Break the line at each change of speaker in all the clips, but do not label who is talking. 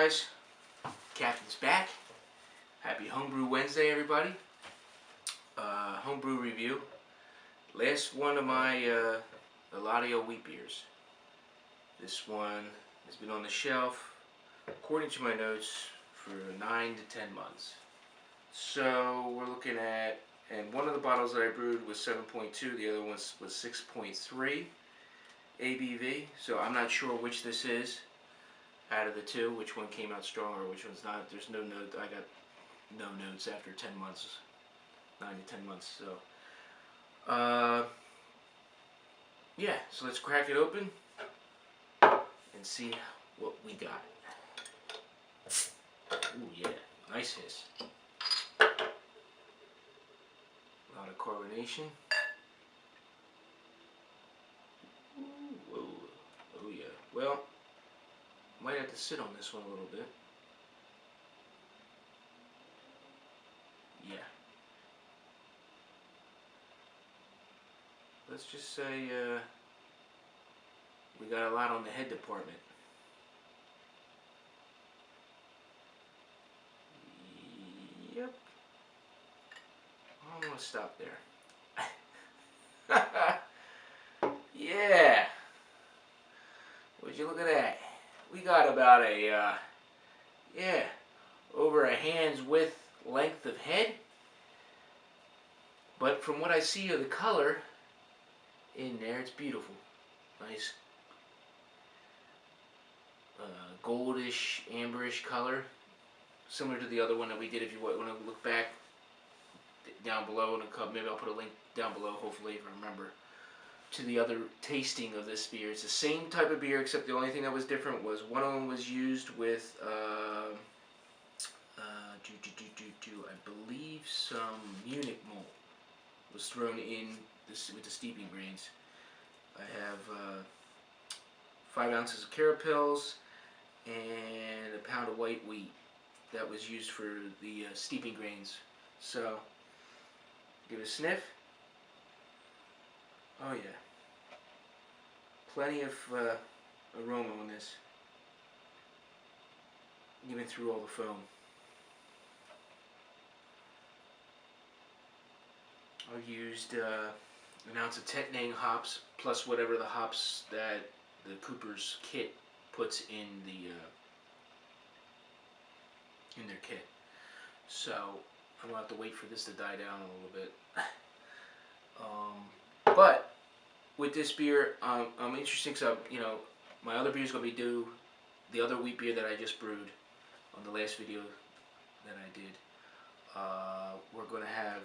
guys? Captain's back. Happy Homebrew Wednesday, everybody. Homebrew review. Last one of my Eladio wheat beers. This one has been on the shelf, according to my notes, for 9 to 10 months. So we're looking at, and one of the bottles that I brewed was 7.2, the other one was 6.3 ABV. So I'm not sure which this is out of the two, which one came out stronger, which one's not. There's no note. I got no notes after 10 months, 9 to 10 months. So yeah, so let's crack it open and see what we got. Ooh, yeah, nice hiss. A lot of carbonation. Ooh, whoa. Oh yeah. Well, might have to sit on this one a little bit. Yeah. Let's just say we got a lot on the head department. Yep. I'm gonna stop there. Yeah. Would you look at that? We got about a over a hand's width length of head. But from what I see of the color in there, it's beautiful. Nice goldish, amberish color, similar to the other one that we did. If you want to look back down below in the cup, maybe I'll put a link down below, hopefully, if I remember, to the other tasting of this beer. It's the same type of beer, except the only thing that was different was one of them was used with I believe some Munich malt was thrown in this with the steeping grains. I have 5 ounces of carapils and a pound of white wheat that was used for the steeping grains. So give it a sniff. Oh yeah, plenty of aroma on this, even through all the foam. I've used an ounce of Tettnang hops plus whatever the hops that the Cooper's kit puts in their kit. So I'm gonna have to wait for this to die down a little bit. But with this beer, I'm interested because my other beer is gonna be due. The other wheat beer that I just brewed on the last video that I did, we're gonna have.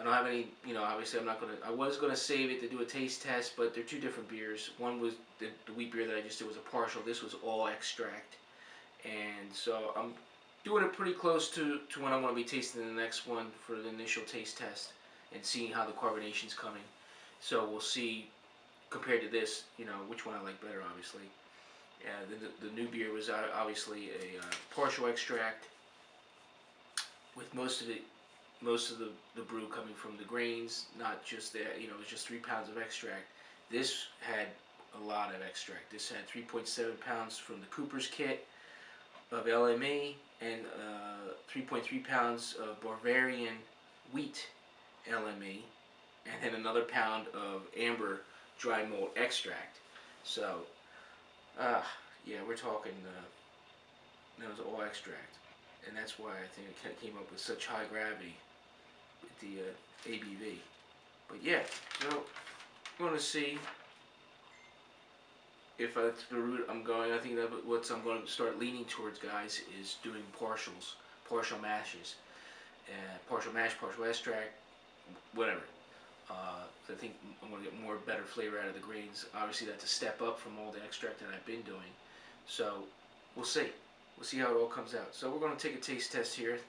I don't have any, obviously I was going to save it to do a taste test, but they're two different beers. One was the wheat beer that I just did was a partial. This was all extract. And so I'm doing it pretty close to when I'm going to be tasting the next one for the initial taste test and seeing how the carbonation's coming. So we'll see, compared to this, which one I like better, obviously. The new beer was obviously a partial extract with most of the brew coming from the grains, not just that, it was just 3 pounds of extract. This had a lot of extract. This had 3.7 pounds from the Cooper's kit of LME and 3.3 pounds of Bavarian wheat LME, and then another pound of amber dry malt extract. So, yeah, we're talking, that was all extract. And that's why I think it came up with such high gravity with the ABV. But yeah, so I'm going to see if that's the route I'm going. I think that what I'm going to start leaning towards, guys, is doing partials, partial mashes, partial mash, partial extract, whatever. I think I'm going to get more better flavor out of the grains. Obviously, that's a step up from all the extract that I've been doing. So we'll see. We'll see how it all comes out. So we're going to take a taste test here.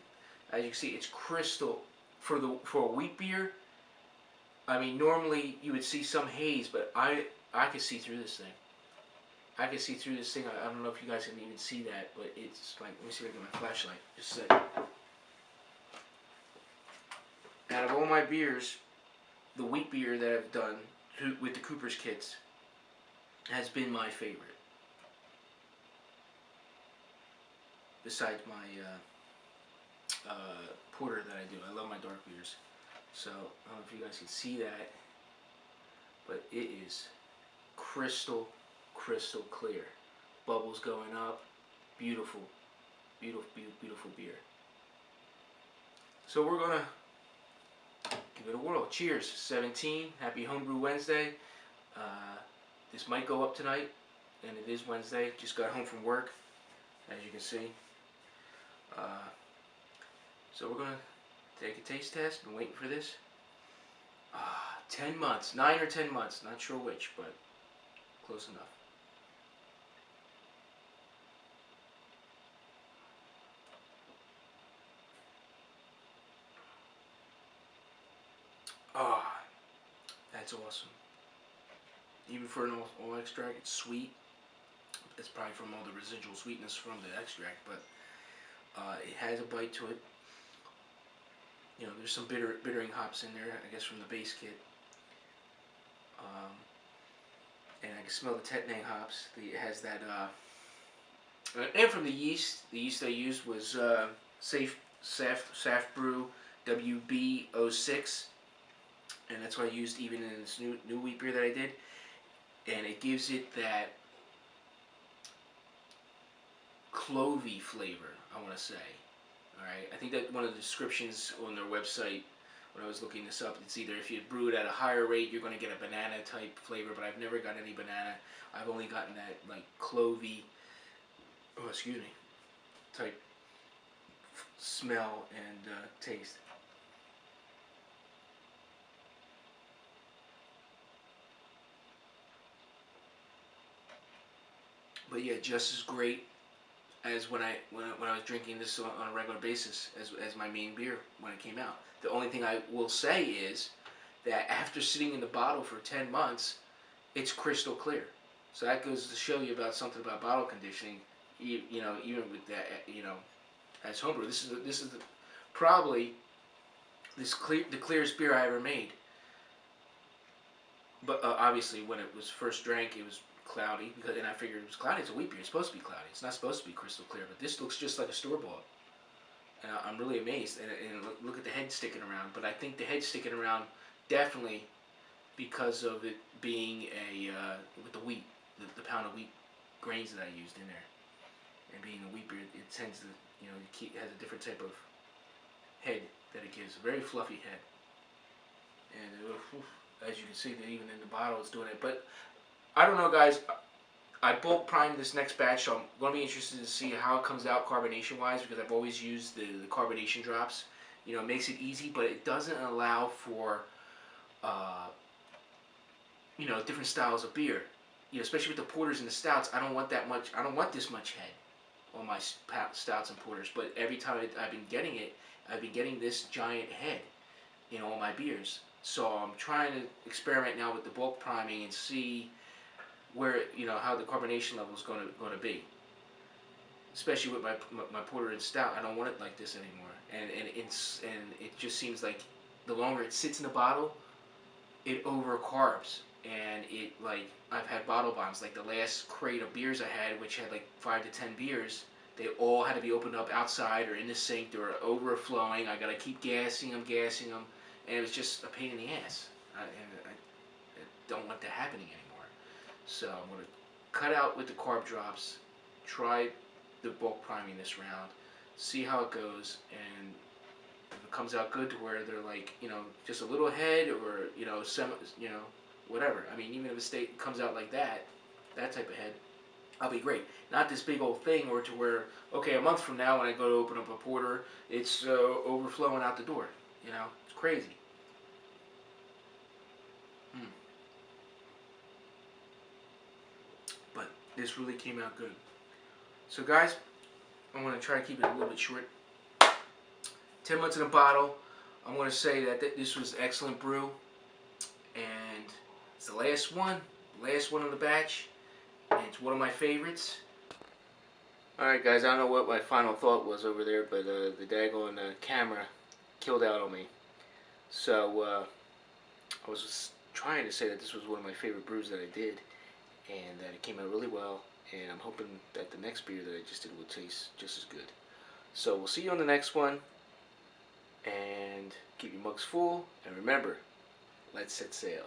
As you can see, it's crystal. For a wheat beer, I mean, normally you would see some haze, but I could see through this thing. I could see through this thing. I don't know if you guys can even see that, but it's like, let me see if I can get my flashlight. Just a second. Out of all my beers, the wheat beer that I've done with the Cooper's kits has been my favorite. besides my porter that I do. I love my dark beers. So I don't know if you guys can see that, but it is crystal clear. Bubbles going up. Beautiful, beautiful, beautiful beer. So we're gonna give it a whirl. Cheers. 17. Happy Homebrew Wednesday. This might go up tonight, and it is Wednesday. Just got home from work, as you can see. So we're gonna take a taste test. Been waiting for this. 10 months, 9 or 10 months. Not sure which, but close enough. That's awesome. Even for an all extract, it's sweet. It's probably from all the residual sweetness from the extract, but it has a bite to it. You know, there's some bittering hops in there, I guess, from the base kit. And I can smell the Tetnang hops. It has that, and from the yeast I used was Hbw-Eladio'S, and that's what I used even in this new wheat beer that I did. And it gives it that clovey flavor, I want to say. Alright, I think that one of the descriptions on their website, when I was looking this up, it's either if you brew it at a higher rate, you're going to get a banana type flavor, but I've never got any banana. I've only gotten that like clovey, type smell and taste. But yeah, just as great as when I was drinking this on a regular basis as my main beer when it came out. The only thing I will say is that after sitting in the bottle for 10 months, it's crystal clear. So that goes to show you about something about bottle conditioning. You know, even with that, you know, as homebrew, this is probably the clearest beer I ever made. But obviously, when it was first drank, it was cloudy, and I figured it was cloudy. It's a wheat beer. It's supposed to be cloudy. It's not supposed to be crystal clear. But this looks just like a store-bought. And I'm really amazed. And look at the head sticking around. But I think the head sticking around definitely because of it being with the wheat, the pound of wheat grains that I used in there. And being a wheat beer, it tends to, you know, it has a different type of head that it gives. A very fluffy head. And as you can see, that even in the bottle it's doing it. But I don't know, guys. I bulk primed this next batch, so I'm going to be interested to see how it comes out carbonation-wise, because I've always used the carbonation drops. You know, it makes it easy, but it doesn't allow for, you know, different styles of beer. You know, especially with the porters and the stouts, I don't want that much. I don't want this much head on my stouts and porters. But every time I've been getting it, I've been getting this giant head in all my beers. So I'm trying to experiment now with the bulk priming and see where, you know, how the carbonation level is going to be. Especially with my porter and stout, I don't want it like this anymore. And it just seems like the longer it sits in the bottle, it over carbs. And it, like, I've had bottle bombs. Like the last crate of beers I had, which had like 5 to 10 beers, they all had to be opened up outside or in the sink. They were overflowing. I got to keep gassing them, and it was just a pain in the ass. I don't want that happening anymore. So I'm going to cut out with the carb drops, try the bulk priming this round, see how it goes, and if it comes out good to where they're like, you know, just a little head or, you know, whatever. I mean, even if it comes out like that type of head, I'll be great. Not this big old thing or to where, okay, a month from now when I go to open up a porter, it's overflowing out the door. You know, it's crazy. But this really came out good. So guys, I'm going to try to keep it a little bit short. 10 months in a bottle. I'm going to say that this was excellent brew. And it's the last one of the batch. And it's one of my favorites. Alright guys, I don't know what my final thought was over there, but the daggone camera killed out on me. So I was just trying to say that this was one of my favorite brews that I did. and that it came out really well. And I'm hoping that the next beer that I just did will taste just as good. So we'll see you on the next one, and keep your mugs full. And remember, let's set sail.